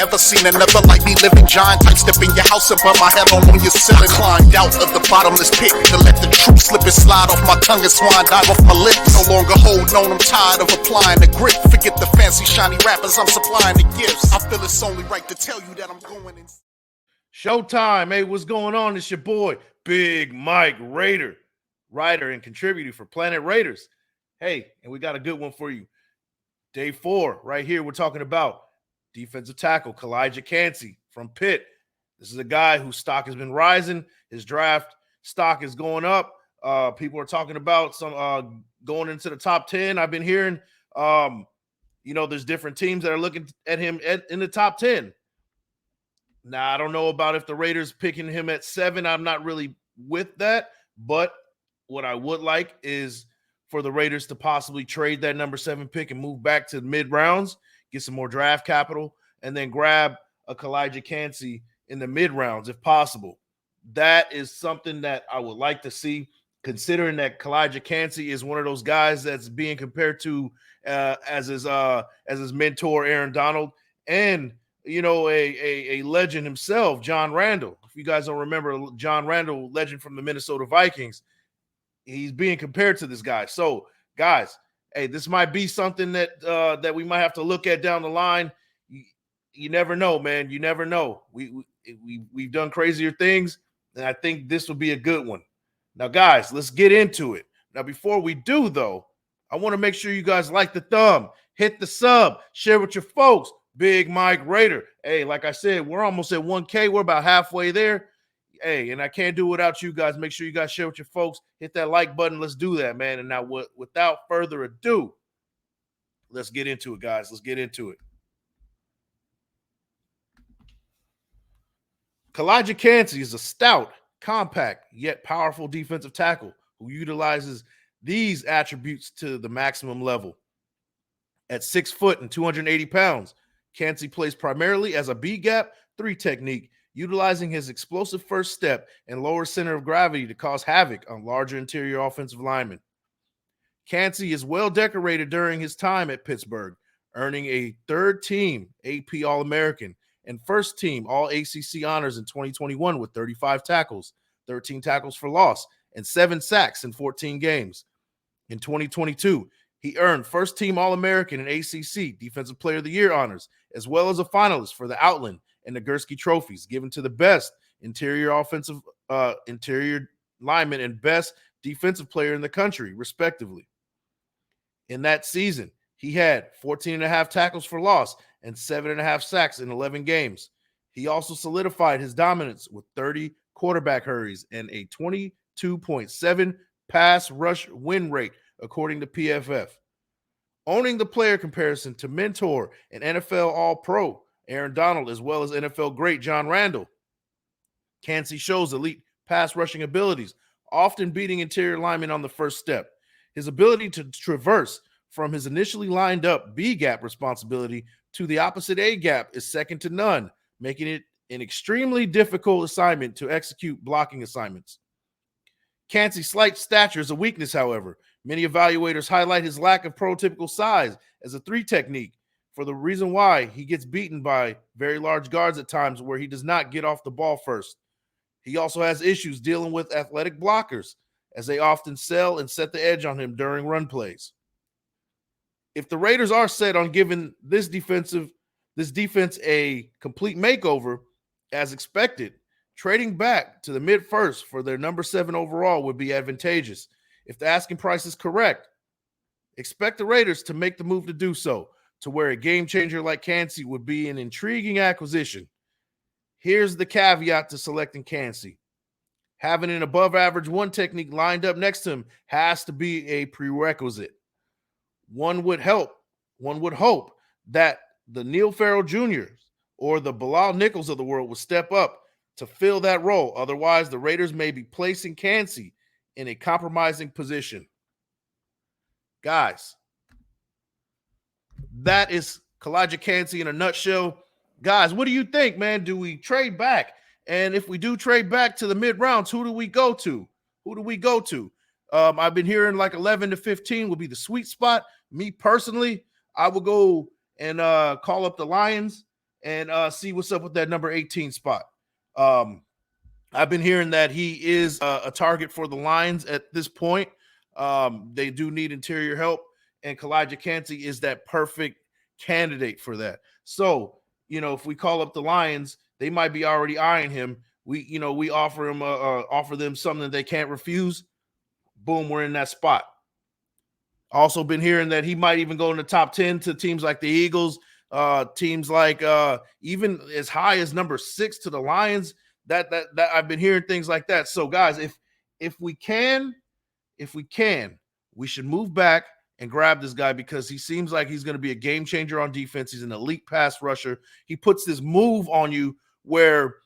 Ever seen another like me living giant type? Step in your house and put my head on your ceiling. Climbed out of the bottomless pit to let the truth slip and slide off my tongue and swine dive off my lips. No longer holding on, I'm tired of applying the grip. Forget the fancy shiny rappers, I'm supplying the gifts. I feel it's only right to tell you that I'm going in. Showtime. Hey, what's going on? It's your boy, Big Mike Raider, writer and contributor for Planet Raiders. Hey, and we got a good one for you. Day 4, right here, we're talking about defensive tackle Calijah Kancey from Pitt. This is a guy whose stock has been rising. His draft stock is going up. People are talking about some going into the top 10. I've been hearing, there's different teams that are looking at him in the top 10. Now, I don't know about if the Raiders picking him at 7. I'm not really with that. But what I would like is for the Raiders to possibly trade that number 7 pick and move back to the mid-rounds, get some more draft capital, and then grab a Calijah Kancey in the mid-rounds if possible. That is something that I would like to see, considering that Calijah Kancey is one of those guys that's being compared to as his mentor, Aaron Donald, and a legend himself, John Randall. If you guys don't remember John Randall, legend from the Minnesota Vikings, he's being compared to this guy. So, guys, hey, this might be something that we might have to look at down the line. You never know, man. You never know. We've done crazier things, and I think this will be a good one. Now, guys, let's get into it. Now, before we do, though, I want to make sure you guys like the thumb, hit the sub, share with your folks. Big Mike Raider. Hey, like I said, we're almost at 1K. We're about halfway there. Hey, and I can't do it without you guys. Make sure you guys share with your folks. Hit that like button. Let's do that, man. And now, without further ado, let's get into it, guys. Let's get into it. Calijah Kancey is a stout, compact, yet powerful defensive tackle who utilizes these attributes to the maximum level. At 6 foot and 280 pounds, Kancey plays primarily as a B-gap 3 technique, utilizing his explosive first step and lower center of gravity to cause havoc on larger interior offensive linemen. Kancey is well decorated during his time at Pittsburgh, earning a 3rd-team AP All-American and 1st-team All-ACC honors in 2021 with 35 tackles, 13 tackles for loss, and 7 sacks in 14 games. In 2022, he earned 1st-team All-American and ACC Defensive Player of the Year honors, as well as a finalist for the Outland and Nagurski trophies given to the best interior lineman and best defensive player in the country, respectively. In that season, he had 14.5 tackles for loss and 7.5 sacks in 11 games. He also solidified his dominance with 30 quarterback hurries and a 22.7 pass rush win rate, according to PFF. Owning the player comparison to mentor and NFL All-Pro Aaron Donald, as well as NFL great John Randall, Kancey shows elite pass rushing abilities, often beating interior linemen on the first step. His ability to traverse from his initially lined up B-gap responsibility to the opposite A-gap is second to none, making it an extremely difficult assignment to execute blocking assignments. Kancey's slight stature is a weakness, however. Many evaluators highlight his lack of prototypical size as a 3 technique for the reason why he gets beaten by very large guards at times where he does not get off the ball first. He also has issues dealing with athletic blockers, as they often sell and set the edge on him during run plays. If the Raiders are set on giving this defense a complete makeover, as expected, trading back to the mid-first for their number 7 overall would be advantageous. If the asking price is correct, expect the Raiders to make the move to do so, to where a game changer like Kancey would be an intriguing acquisition. Here's the caveat to selecting Kancey. Having an above-average 1 technique lined up next to him has to be a prerequisite. One would hope that the Neil Farrell Jr.'s or the Bilal Nichols of the world would step up to fill that role. Otherwise, the Raiders may be placing Kancey in a compromising position. Guys, that is Calijah Kancey in a nutshell. Guys, what do you think, man? Do we trade back? And if we do trade back to the mid-rounds, who do we go to? I've been hearing like 11 to 15 will be the sweet spot. Me personally, I will go and call up the Lions and see what's up with that number 18 spot. I've been hearing that he is a target for the Lions at this point. They do need interior help, and Calijah Kancey is that perfect candidate for that. So, if we call up the Lions, they might be already eyeing him. We offer him offer them something that they can't refuse. Boom, we're in that spot. Also been hearing that he might even go in the top 10 to teams like the Eagles, teams like even as high as number 6 to the Lions. That I've been hearing things like that. So guys, if we can, we should move back and grab this guy because he seems like he's going to be a game changer on defense. He's an elite pass rusher. He puts this move on you where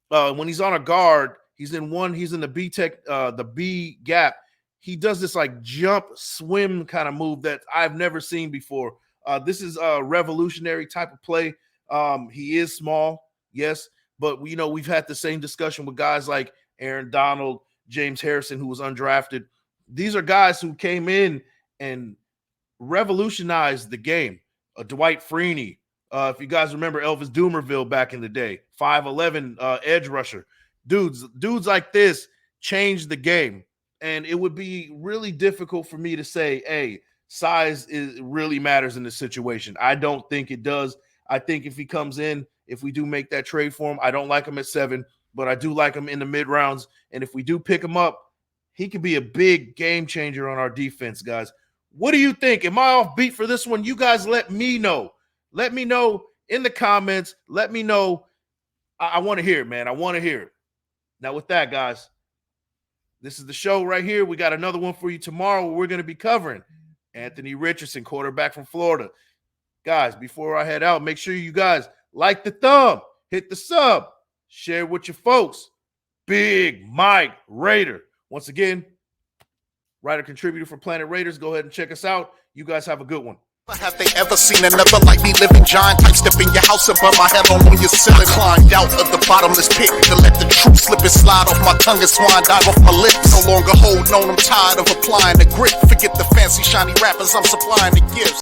when he's on a guard, he's in the the B gap. He does this like jump swim kind of move that I've never seen before. This is a revolutionary type of play. He is small, yes, but we've had the same discussion with guys like Aaron Donald, James Harrison, who was undrafted. These are guys who came in and revolutionized the game. Dwight Freeney, if you guys remember Elvis Doomerville back in the day, 5'11" edge rusher. Dudes like this changed the game. And it would be really difficult for me to say, hey, size really matters in this situation. I don't think it does. I think if he comes in, if we do make that trade for him, I don't like him at 7, but I do like him in the mid rounds. And if we do pick him up, he could be a big game changer on our defense, guys. What do you think? Am I off beat for this one? You guys let me know. Let me know in the comments. Let me know. I want to hear it, man. I want to hear it. Now with that, guys, this is the show right here. We got another one for you tomorrow where we're going to be covering Anthony Richardson, quarterback from Florida. Guys, before I head out, make sure you guys like the thumb, hit the sub, share with your folks. Big Mike Raider. Once again, writer contributor for Planet Raiders. Go ahead and check us out. You guys have a good one. Have they ever seen another like me living giant type step in your house above my head on your ceiling? Climbed out of the bottomless pit to let the truth slip and slide off my tongue and swine dive off my lips. No longer holding on, I'm tired of applying the grip. Forget the fancy shiny rappers, I'm supplying the gifts.